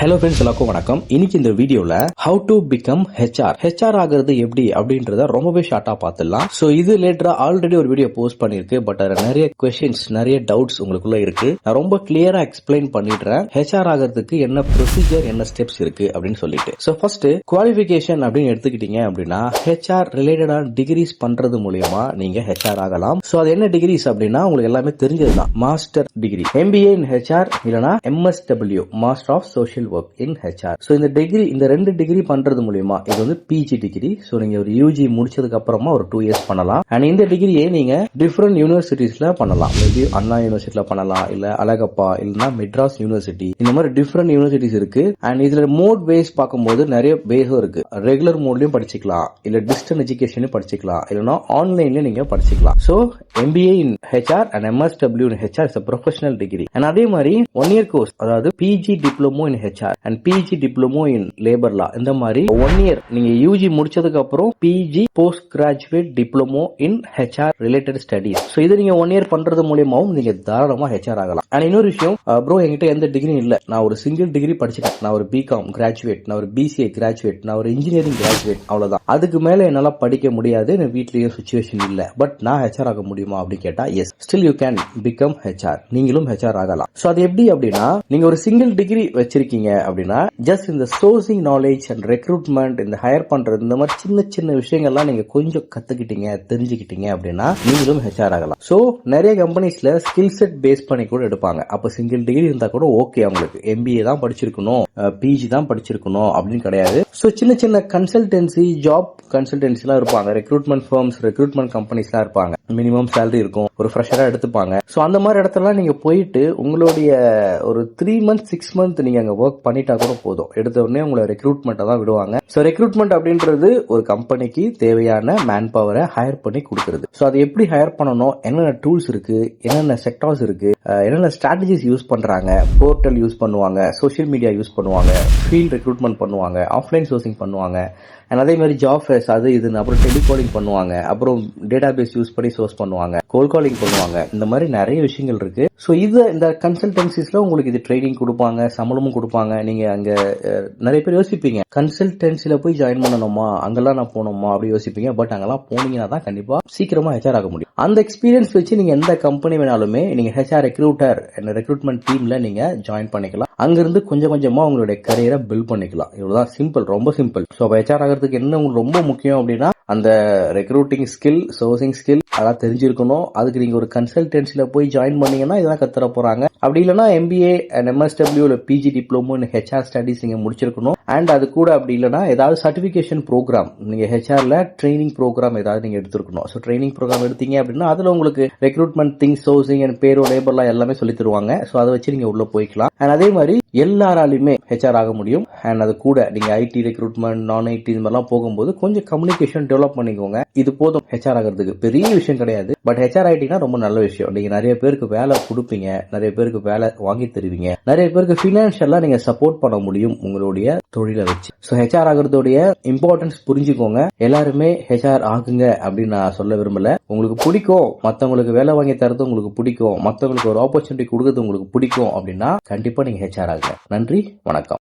Hello friends, எல்லாருக்கும் வணக்கம். இன்னைக்கு இந்த வீடியோல ஹவு டு பிகம் ஹெச்ஆர் ஆகிறது எப்படி அப்படின்றத ரொம்பவே ஷார்ட்டா பார்த்துடலாம். சோ இது லேட்டரா ஆல்ரெடி ஒரு வீடியோ போஸ்ட் பண்ணிருக்கு. பட் அதுல நிறைய கொஸ்டின்ஸ், நிறைய டவுட்ஸ் உங்களுக்குள்ள இருக்கு. நான் ரொம்ப கிளியரா எக்ஸ்பிளைன் பண்ணிடுறேன். ஹெச்ஆர் ஆகிறதுக்கு என்ன ப்ரொசீஜர், என்ன ஸ்டெப்ஸ் இருக்கு அப்படின்னு சொல்லிட்டு. சோ ஃபர்ஸ்ட் குவாலிஃபிகேஷன் அப்படின்னு எடுத்துக்கிட்டீங்க அப்படின்னா ஹெச்ஆர் ரிலேட்டடான டிகிரிஸ் பண்றது மூலியமா நீங்க ஹெச்ஆர் ஆகலாம். சோ அது என்ன டிகிரிஸ் அப்படின்னா உங்களுக்கு எல்லாமே தெரிஞ்சதுதான். Master degree, MBA in HR இல்லனா MSW, master of social work in HR. So இந்த டிகிரி, இந்த ரெண்டு டிகிரி பண்றது மூலமா இது வந்து PG டிகிரி. சோ நீங்க ஒரு UG முடிச்சதுக்கு அப்புறமா ஒரு 2 இயர்ஸ் பண்ணலாம். அண்ட் இந்த டிகிரியை நீங்க டிஃபரெண்ட் யூனிவர்சிட்டிஸ்ல பண்ணலாம். மேபி அண்ணா யூனிவர்சிட்டியில பண்ணலாம், இல்ல அழகப்பா, இல்லனா மெட்ராஸ் யூனிவர்சிட்டி, இந்த மாதிரி டிஃபரெண்ட் யூனிவர்சிட்டிஸ் இருக்கு. அண்ட் இதுல மோட் பேஸ் பார்க்கும்போது நிறைய பேஸும் இருக்கு. ரெகுலர் மோட்லயும் படிச்சுக்கலாம், இல்ல டிஸ்டன்ஸ் எஜுகேஷன்லயும் படிச்சுக்கலாம், இல்லனா ஆன்லைன்லயும் நீங்க படிச்சுக்கலாம். So MBA in HR and MSW in HR is a professional degree. And அதே மாதிரி 1 year கோர்ஸ், அதாவது PG diploma in HR and PG diploma in labour லா, இந்த மாதிரி 1 year நீங்க UG முடிச்சதுக்கு அப்புறம் PG post graduate diploma in HR related studies. So இது நீங்க 1 year பண்றது மூலமாவும் நீங்க தாராளமா HR ஆகலாம். அண்ட் இன்னொரு விஷயம், ப்ரோ என்கிட்ட எந்த டிகிரி இல்ல, நான் ஒரு சிங்கிள் டிகிரி படிச்சிட்டேன், நான் ஒரு BCom கிராஜுவேட், நான் ஒரு BCA கிராஜுவேட், நான் ஒரு இன்ஜினியரிங் கிராஜுவேட், அவ்வளவுதான், அதுக்கு மேல என்னால படிக்க முடியாது, என் வீட்லயும் சுச்சுவேஷன் இல்ல, பட் நான் HR ஆக முடியுமா அப்படின்னு கேட்டா yes, still you can become HR. நீங்களும் HR ஆகலாம். சோ அது எப்படி அப்படின்னா, நீங்க ஒரு சிங்கிள் டிகிரி வச்சிருக்கீங்க அப்படின்னா ஜஸ்ட் இந்த சோர்சிங் நாலேஜ் அண்ட் ரெக்ரூட்மெண்ட், இந்த ஹையர் பண்றது, இந்த மாதிரி சின்ன சின்ன விஷயங்கள்லாம் நீங்க கொஞ்சம் கத்துக்கிட்டீங்க, தெரிஞ்சுக்கிட்டீங்க அப்படின்னா நீங்களும் HR ஆகலாம். சோ நிறைய கம்பெனிஸ்ல ஸ்கில் செட் பேஸ் பண்ணி கூட எடுப்பாங்க. அப்ப சிங்கிள் டிகிரி இருந்தா கூட ஓகே, அவங்களுக்கு MBA தான் படிச்சிருக்கணும், PG தான் படிச்சிருக்கணும் அப்படின்னு கிடையாது. சோ சின்ன சின்ன கன்சல்டன்சி, ஜாப் கன்சல்டன்சி எல்லாம் இருப்பாங்க, ரெக்ரூட்மெண்ட் ஃபர்ம்ஸ், ரெக்ரூட்மெண்ட் கம்பெனிஸ் எல்லாம் இருப்பாங்க. மினிமம் சேலரி இருக்கும், ஒரு ஃப்ரெஷரா எடுத்துப்பாங்க. சோ அந்த மாதிரி இடத்துல நீங்க போயிட்டு உங்களுடைய ஒரு 3 months 6 months நீங்க அங்க ஒர்க் பண்ணிட்டா கூட போதும். எடுத்த உடனே உங்களை ரெக்ரூட்மெண்ட் தான் விடுவாங்க. சோ ரெக்ரூட்மெண்ட் அப்படின்றது ஒரு கம்பெனிக்கு தேவையான மேன் பவரை ஹையர் பண்ணி கொடுக்கிறது. சோ அது எப்படி ஹையர் பண்ணணும், என்னென்ன டூல்ஸ் இருக்கு, என்னென்ன செக்டார்ஸ் இருக்கு, என்னென்ன ஸ்ட்ராட்டஜிஸ் யூஸ் பண்றாங்க, போர்ட்டல் யூஸ் பண்ணுவாங்க, சோசியல் மீடியா யூஸ் பண்ணுவாங்க, ஃபீல்ட் ரெக்ரூட்மெண்ட் பண்ணுவாங்க, ஆஃப்லைன் சோர்சிங் பண்ணுவாங்க, அதே மாதிரி ஜாப் ஃபேர்ஸ் அது இதுன்னு, அப்புறம் டெலிகாலிங் பண்ணுவாங்க, அப்புறம் டேட்டா பேஸ் யூஸ் பண்ணி சோர்ஸ் பண்ணுவாங்க, கோல்ட் காலிங் பண்ணுவாங்க, இந்த மாதிரி நிறைய விஷயங்கள் இருக்கு. சோ இது இந்த கன்சல்டன்சிஸ்ல உங்களுக்கு இது ட்ரைனிங் கொடுப்பாங்க, சம்பளமும் கொடுப்பாங்க. நீங்க அங்க நிறைய பேர் யோசிப்பீங்க, கன்சல்டன்சில போய் ஜாயின் பண்ணணுமா, அங்கெல்லாம் நான் போகணுமா அப்படி யோசிப்பீங்க. பட் அங்கெல்லாம் போனீங்கன்னா தான் கண்டிப்பா சீக்கிரமா HR ஆக முடியும். அந்த எக்ஸ்பீரியன்ஸ் வச்சு நீங்க எந்த கம்பெனி வேணாலுமே நீங்க HR ரெக்ரூட்டர், ரெக்ரூட்மெண்ட் டீம்ல நீங்க ஜாயின் பண்ணிக்கலாம். அங்கிருந்து கொஞ்சம் கொஞ்சமா உங்களுடைய கரியரை பில்ட் பண்ணிக்கலாம். இவ்வளவுதான், சிம்பிள், ரொம்ப சிம்பிள். சோ HR ஆகிறதுக்கு என்ன உங்களுக்கு ரொம்ப முக்கியம் அப்படின்னா அந்த ரெக்ரூட்டிங் ஸ்கில், சோர்சிங் ஸ்கில் அதான் தெரிஞ்சிருக்கணும். அதுக்கு நீங்க ஒரு கன்சல்டன்சில போய் ஜாயின் பண்ணீங்கன்னா இதெல்லாம் கத்துற போறாங்க. அப்படி இல்லைன்னா MBA and MSW இல்ல PG diploma in HR studies நீங்க முடிச்சிருக்கணும். அண்ட் அது கூட அப்படி இல்லைன்னா ஏதாவது சர்டிபிகேஷன் ப்ரோக்ராம், நீங்க HRல ட்ரைனிங் ப்ரோக்ராம் ஏதாவது நீங்க எடுத்துருக்கணும். ஸோ ட்ரைனிங் ப்ரோக்ராம் எடுத்தீங்க அப்படின்னா அதுல உங்களுக்கு ரெக்ரூட்மெண்ட் திங்ஸ், சோர்சிங் அண்ட் பேரோ, லேபர்லாம் எல்லாமே சொல்லி தருவாங்க. ஸோ அதை வச்சு நீங்க உள்ள போய்க்கலாம். அண்ட் அதே மாதிரி எல்லாராலையுமே HR ஆக முடியும். அண்ட் அது கூட நீங்க IT ரெக்ரூட்மெண்ட், நான் IT இது மாதிரிலாம் போகும்போது கொஞ்சம் கம்யூனிகேஷன் டெவலப் பண்ணிக்கோங்க. இது போதும் HR ஆகிறதுக்கு, பெரிய விஷயம் கிடையாது. பட் HR ஆயிட்டீங்கன்னா ரொம்ப நல்ல விஷயம். நீங்க நிறைய பேருக்கு வேலை கொடுப்பீங்க, நிறைய பேருக்கு வேலை வாங்கி தருவீங்க, நிறைய பேருக்கு பினான்சியலா நீங்க சப்போர்ட் பண்ண முடியும் உங்களுடைய தொழிலை வச்சு. ஸோ HR ஆகிறதுடைய இம்பார்ட்டன்ஸ் புரிஞ்சுக்கோங்க. எல்லாருமே HR ஆகுங்க அப்படின்னு நான் சொல்ல விரும்பல. உங்களுக்கு பிடிக்கும், மத்தவங்களுக்கு வேலை வாங்கி தரது உங்களுக்கு பிடிக்கும், மத்தவங்களுக்கு ஒரு ஆப்பர்ச்சுனிட்டி கொடுக்கறது உங்களுக்கு பிடிக்கும் அப்படின்னா கண்டிப்பா நீங்க HR ஆகுங்க. நன்றி, வணக்கம்.